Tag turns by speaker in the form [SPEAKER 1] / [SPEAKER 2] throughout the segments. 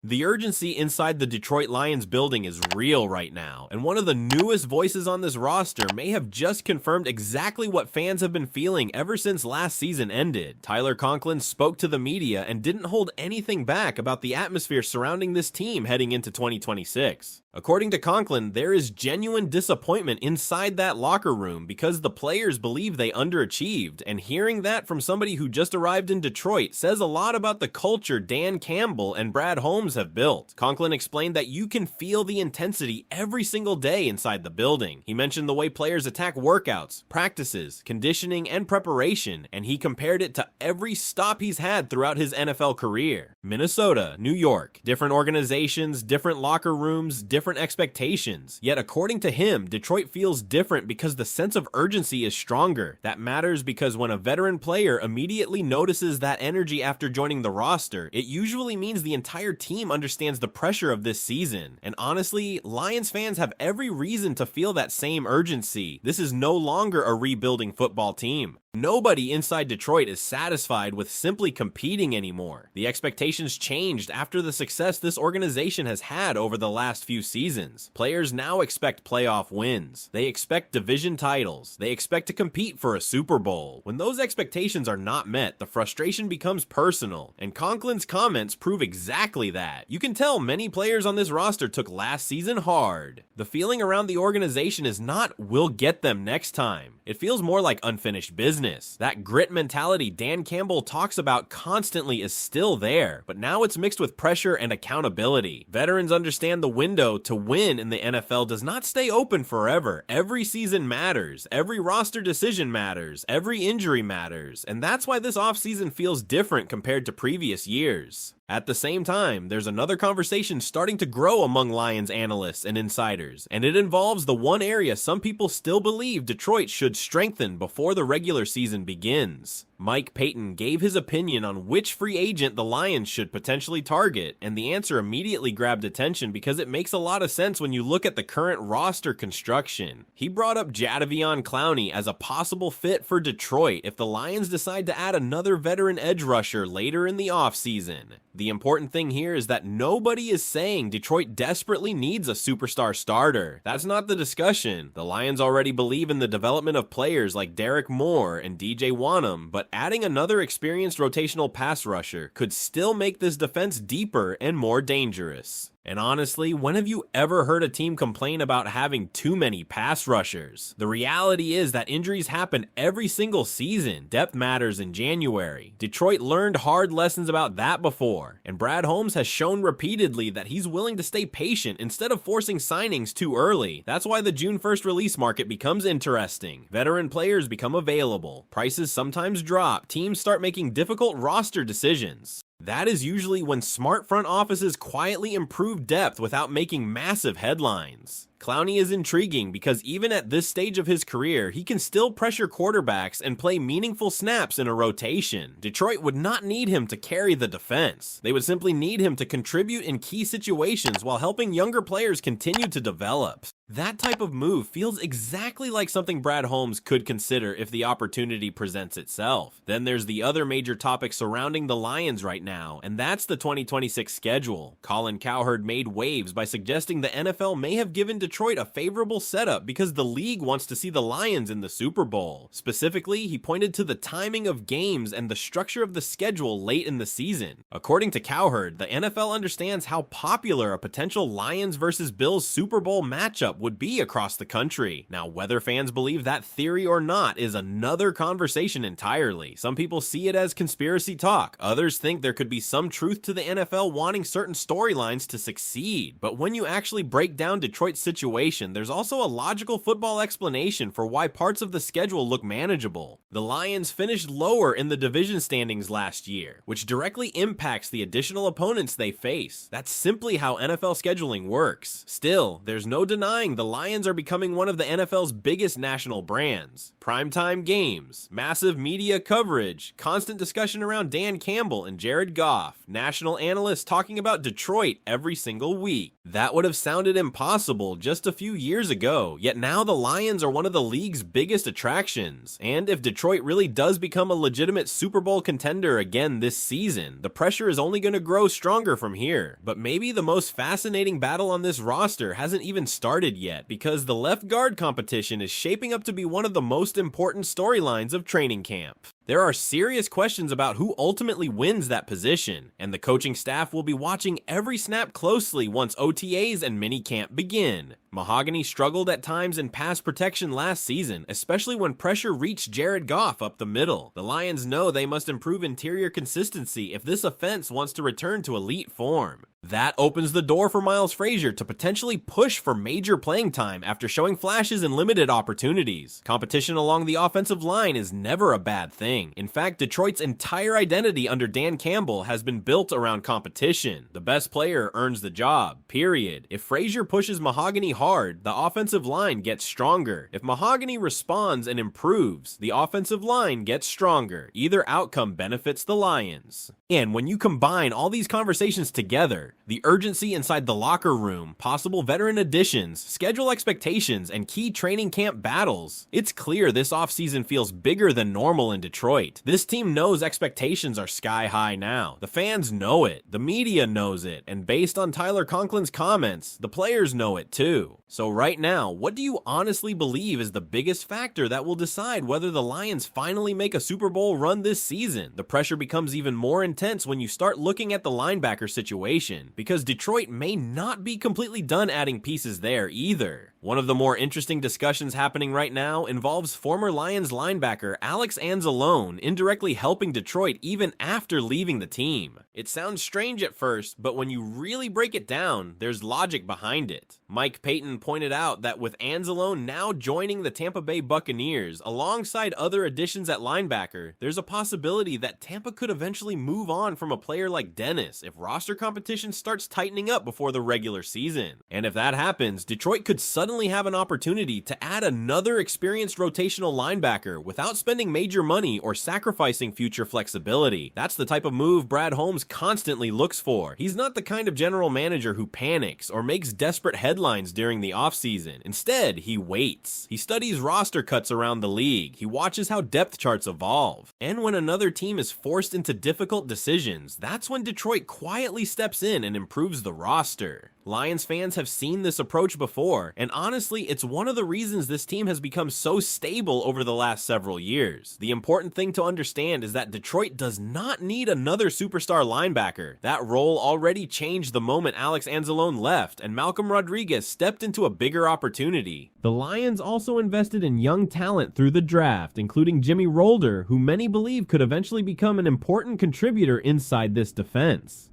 [SPEAKER 1] The urgency inside the Detroit Lions building is real right now, and one of the newest voices on this roster may have just confirmed exactly what fans have been feeling ever since last season ended. Tyler Conklin spoke to the media and didn't hold anything back about the atmosphere surrounding this team heading into 2026. According to Conklin, there is genuine disappointment inside that locker room because the players believe they underachieved, and hearing that from somebody who just arrived in Detroit says a lot about the culture Dan Campbell and Brad Holmes have built. Conklin explained that you can feel the intensity every single day inside the building. He mentioned the way players attack workouts, practices, conditioning, and preparation, and he compared it to every stop he's had throughout his NFL career. Minnesota, New York, different organizations, different locker rooms, different expectations. Yet according to him, Detroit feels different because the sense of urgency is stronger. That matters because when a veteran player immediately notices that energy after joining the roster, it usually means the entire team understands the pressure of this season. And honestly, Lions fans have every reason to feel that same urgency. This is no longer a rebuilding football team. Nobody inside Detroit is satisfied with simply competing anymore. The expectations changed after the success this organization has had over the last few seasons. Players now expect playoff wins. They expect division titles. They expect to compete for a Super Bowl. When those expectations are not met, the frustration becomes personal, and Conklin's comments prove exactly that. You can tell many players on this roster took last season hard. The feeling around the organization is not "we'll get them next time." It feels more like unfinished business. That grit mentality Dan Campbell talks about constantly is still there, but now it's mixed with pressure and accountability. Veterans understand the window to win in the NFL does not stay open forever. Every season matters, every roster decision matters, every injury matters, and that's why this offseason feels different compared to previous years. At the same time, there's another conversation starting to grow among Lions analysts and insiders, and it involves the one area some people still believe Detroit should strengthen before the regular season begins. Mike Payton gave his opinion on which free agent the Lions should potentially target, and the answer immediately grabbed attention because it makes a lot of sense when you look at the current roster construction. He brought up Jadeveon Clowney as a possible fit for Detroit if the Lions decide to add another veteran edge rusher later in the offseason. The important thing here is that nobody is saying Detroit desperately needs a superstar starter. That's not the discussion. The Lions already believe in the development of players like Derek Moore and DJ Wanham, but adding another experienced rotational pass rusher could still make this defense deeper and more dangerous. And honestly, when have you ever heard a team complain about having too many pass rushers? The reality is that injuries happen every single season. Depth matters in January. Detroit learned hard lessons about that before, and Brad Holmes has shown repeatedly that he's willing to stay patient instead of forcing signings too early. That's why the June 1st release market becomes interesting. Veteran players become available. Prices sometimes drop. Teams start making difficult roster decisions. That is usually when smart front offices quietly improve depth without making massive headlines. Clowney is intriguing because even at this stage of his career, he can still pressure quarterbacks and play meaningful snaps in a rotation. Detroit would not need him to carry the defense. They would simply need him to contribute in key situations while helping younger players continue to develop. That type of move feels exactly like something Brad Holmes could consider if the opportunity presents itself. Then there's the other major topic surrounding the Lions right now, and that's the 2026 schedule. Colin Cowherd made waves by suggesting the NFL may have given Detroit a favorable setup because the league wants to see the Lions in the Super Bowl. Specifically, he pointed to the timing of games and the structure of the schedule late in the season. According to Cowherd, the NFL understands how popular a potential Lions versus Bills Super Bowl matchup would be across the country. Now, whether fans believe that theory or not is another conversation entirely. Some people see it as conspiracy talk. Others think there could be some truth to the NFL wanting certain storylines to succeed. But when you actually break down Detroit's situation, there's also a logical football explanation for why parts of the schedule look manageable. The Lions finished lower in the division standings last year, which directly impacts the additional opponents they face. That's simply how NFL scheduling works. Still, there's no denying the Lions are becoming one of the NFL's biggest national brands. primetime games, massive media coverage, constant discussion around Dan Campbell and Jared Goff, national analysts talking about Detroit every single week. That would have sounded impossible just a few years ago, yet now the Lions are one of the league's biggest attractions. And if Detroit really does become a legitimate Super Bowl contender again this season, the pressure is only going to grow stronger from here. But maybe the most fascinating battle on this roster hasn't even started yet, because the left guard competition is shaping up to be one of the most important storylines of training camp. There are serious questions about who ultimately wins that position, and the coaching staff will be watching every snap closely once OTAs and minicamp begin. Mahogany struggled at times in pass protection last season, especially when pressure reached Jared Goff up the middle. The Lions know they must improve interior consistency if this offense wants to return to elite form. That opens the door for Miles Frazier to potentially push for major playing time after showing flashes in limited opportunities. Competition along the offensive line is never a bad thing. In fact, Detroit's entire identity under Dan Campbell has been built around competition. The best player earns the job, period. If Frazier pushes Mahogany hard, the offensive line gets stronger. If Mahogany responds and improves, the offensive line gets stronger. Either outcome benefits the Lions. And when you combine all these conversations together, the urgency inside the locker room, possible veteran additions, schedule expectations, and key training camp battles, it's clear this offseason feels bigger than normal in Detroit. This team knows expectations are sky high now. The fans know it, the media knows it, and based on Tyler Conklin's comments, the players know it too. So right now, what do you honestly believe is the biggest factor that will decide whether the Lions finally make a Super Bowl run this season? The pressure becomes even more intense when you start looking at the linebacker situation, because Detroit may not be completely done adding pieces there either. One of the more interesting discussions happening right now involves former Lions linebacker Alex Anzalone indirectly helping Detroit even after leaving the team. It sounds strange at first, but when you really break it down, there's logic behind it. Mike Payton pointed out that with Anzalone now joining the Tampa Bay Buccaneers alongside other additions at linebacker, there's a possibility that Tampa could eventually move on from a player like Dennis if roster competition starts tightening up before the regular season. And if that happens, Detroit could suddenly have an opportunity to add another experienced rotational linebacker without spending major money or sacrificing future flexibility. That's the type of move Brad Holmes constantly looks for. He's not the kind of general manager who panics or makes desperate headlines during the offseason. Instead, he waits. He studies roster cuts around the league. He watches how depth charts evolve. And when another team is forced into difficult decisions, that's when Detroit quietly steps in and improves the roster. Lions fans have seen this approach before, and honestly, it's one of the reasons this team has become so stable over the last several years. The important thing to understand is that Detroit does not need another superstar linebacker. That role already changed the moment Alex Anzalone left, and Malcolm Rodriguez stepped into a bigger opportunity. The Lions also invested in young talent through the draft, including Jimmy Rolder, who many believe could eventually become an important contributor inside this defense.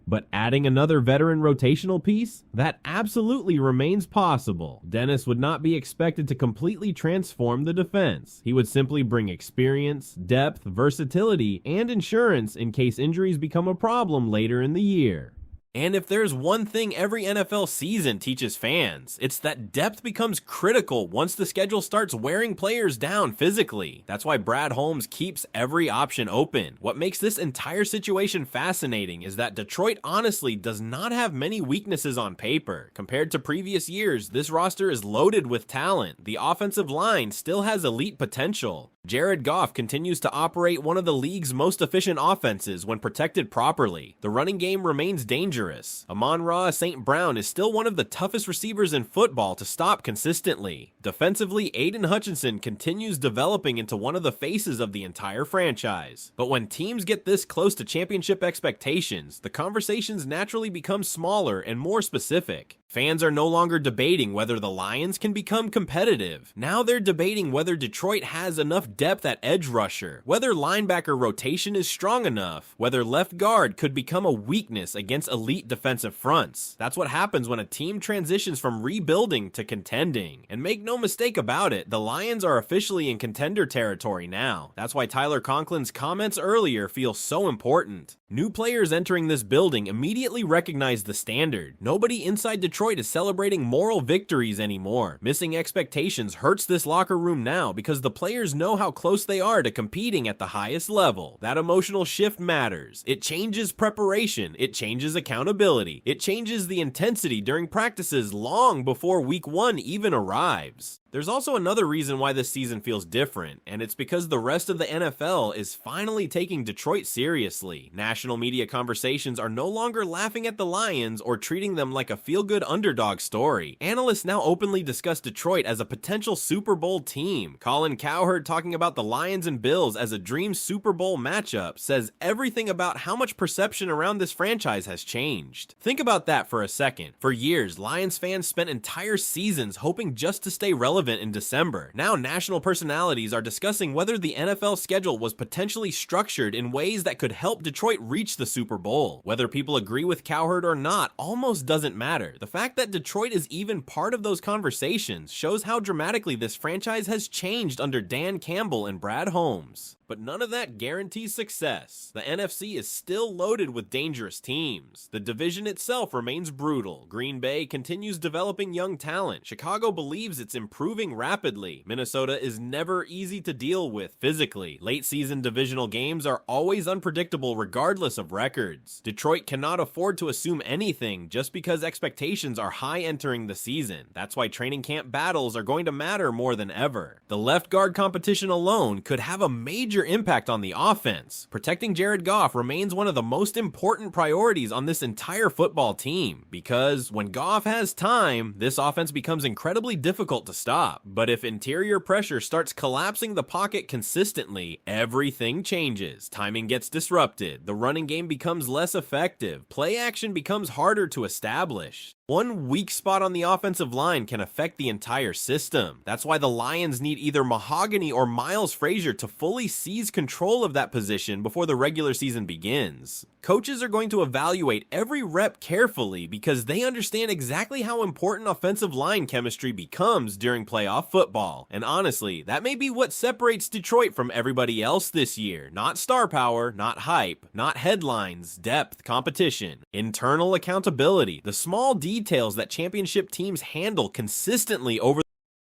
[SPEAKER 1] But adding another veteran rotational piece? That absolutely remains possible. Dennis would not be expected to completely transform the defense. He would simply bring experience, depth, versatility, and insurance in case injuries become a problem later in the year. And if there's one thing every NFL season teaches fans, it's that depth becomes critical once the schedule starts wearing players down physically. That's why Brad Holmes keeps every option open. What makes this entire situation fascinating is that Detroit honestly does not have many weaknesses on paper. Compared to previous years, this roster is loaded with talent. The offensive line still has elite potential. Jared Goff continues to operate one of the league's most efficient offenses when protected properly. The running game remains dangerous. Amon-Ra St. Brown is still one of the toughest receivers in football to stop consistently. Defensively, Aiden Hutchinson continues developing into one of the faces of the entire franchise. But when teams get this close to championship expectations, the conversations naturally become smaller and more specific. Fans are no longer debating whether the Lions can become competitive. Now they're debating whether Detroit has enough depth at edge rusher, whether linebacker rotation is strong enough, whether left guard could become a weakness against elite defensive fronts. That's what happens when a team transitions from rebuilding to contending. And make no mistake about it, the Lions are officially in contender territory now. That's why Tyler Conklin's comments earlier feel so important. New players entering this building immediately recognize the standard. Nobody inside Detroit is celebrating moral victories anymore. Missing expectations hurts this locker room now because the players know how close they are to competing at the highest level. That emotional shift matters. It changes preparation. It changes accountability. It changes the intensity during practices long before week 1 even arrives. There's also another reason why this season feels different, and it's because the rest of the NFL is finally taking Detroit seriously. National media conversations are no longer laughing at the Lions or treating them like a feel-good underdog story. Analysts now openly discuss Detroit as a potential Super Bowl team. Colin Cowherd talking about the Lions and Bills as a dream Super Bowl matchup says everything about how much perception around this franchise has changed. Think about that for a second. For years, Lions fans spent entire seasons hoping just to stay relevant in December. Now national personalities are discussing whether the NFL schedule was potentially structured in ways that could help Detroit reach the Super Bowl. Whether people agree with Cowherd or not almost doesn't matter. The fact that Detroit is even part of those conversations shows how dramatically this franchise has changed under Dan Campbell and Brad Holmes. But none of that guarantees success. The NFC is still loaded with dangerous teams. The division itself remains brutal. Green Bay continues developing young talent. Chicago believes it's improving rapidly. Minnesota is never easy to deal with physically. Late season divisional games are always unpredictable regardless of records. Detroit cannot afford to assume anything just because expectations are high entering the season. That's why training camp battles are going to matter more than ever. The left guard competition alone could have a major impact on the offense. Protecting Jared Goff remains one of the most important priorities on this entire football team, because when Goff has time, this offense becomes incredibly difficult to stop. But if interior pressure starts collapsing the pocket consistently, everything changes. Timing gets disrupted, the running game becomes less effective, play action becomes harder to establish. One weak spot on the offensive line can affect the entire system. That's why the Lions need either Mahogany or Miles Frazier to fully seize control of that position before the regular season begins. Coaches are going to evaluate every rep carefully because they understand exactly how important offensive line chemistry becomes during playoff football. And honestly, that may be what separates Detroit from everybody else this year. Not star power, not hype, not headlines, depth, competition, internal accountability, the small details that championship teams handle consistently over